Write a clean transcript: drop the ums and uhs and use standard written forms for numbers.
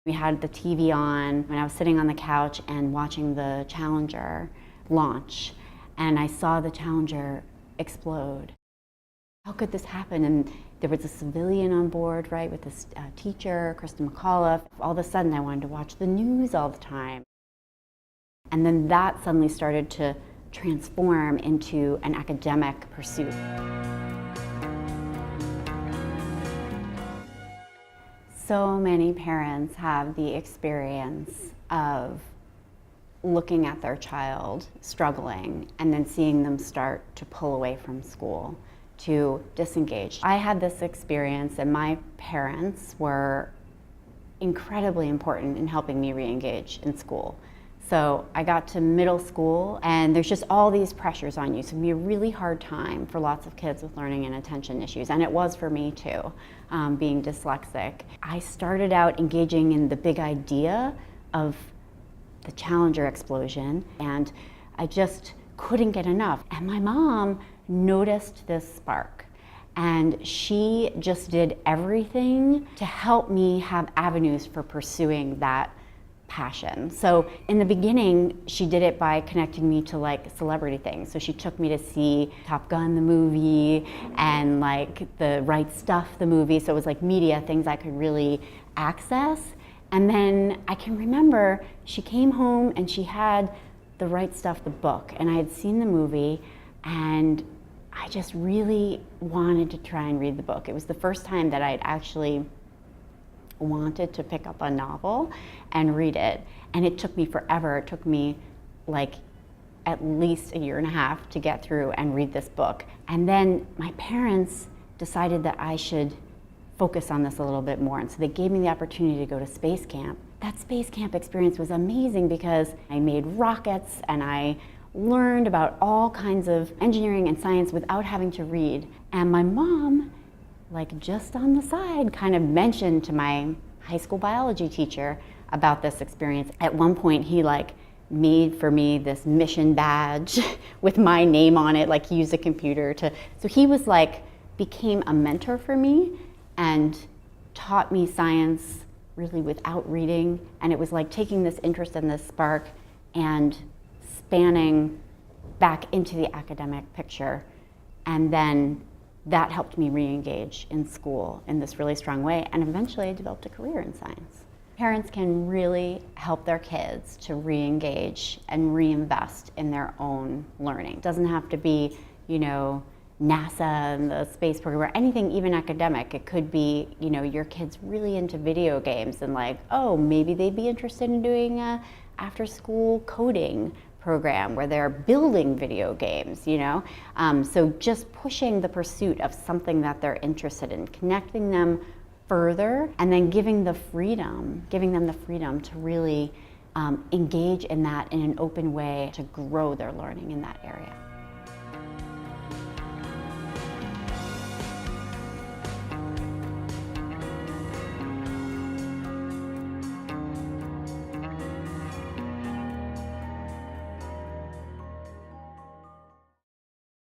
We had the TV on when I was sitting on the couch and watching the Challenger launch, and I saw the Challenger explode. How could this happen? And there was a civilian on board, right, with this teacher, Kristen McAuliffe. All of a sudden, I wanted to watch the news all the time. And then that suddenly started to transform into an academic pursuit. So many parents have the experience of looking at their child struggling and then seeing them start to pull away from school, to disengage. I had this experience, and my parents were incredibly important in helping me re-engage in school. So I got to middle school, and there's just all these pressures on you. So it can be a really hard time for lots of kids with learning and attention issues, and it was for me too, being dyslexic. I started out engaging in the big idea of the Challenger explosion, and I just couldn't get enough. And my mom noticed this spark, and she just did everything to help me have avenues for pursuing that passion. So in the beginning, she did it by connecting me to like celebrity things. So she took me to see Top Gun, the movie, and like The Right Stuff, the movie. So it was like media, things I could really access. And then I can remember she came home and she had The Right Stuff, the book, and I had seen the movie, and I just really wanted to try and read the book. It was the first time that I'd actually wanted to pick up a novel and read it, and it took me forever. It took me like at least a year and a half to get through and read this book. And then my parents decided that I should focus on this a little bit more, and so they gave me the opportunity to go to space camp. That space camp experience was amazing because I made rockets and I learned about all kinds of engineering and science without having to read. And my mom, like just on the side, kind of mentioned to my high school biology teacher about this experience. At one point, he like made for me this mission badge with my name on it, like he used a computer to, so he was like, became a mentor for me and taught me science really without reading. And it was like taking this interest in this spark and spanning back into the academic picture. And then that helped me re-engage in school in this really strong way, and eventually I developed a career in science. Parents can really help their kids to re-engage and reinvest in their own learning. It doesn't have to be, you know, NASA and the space program or anything even academic. It could be, you know, your kid's really into video games and like, oh, maybe they'd be interested in doing a after-school coding program where they're building video games, you know? So just pushing the pursuit of something that they're interested in, connecting them further, and then giving them the freedom to really engage in that in an open way to grow their learning in that area.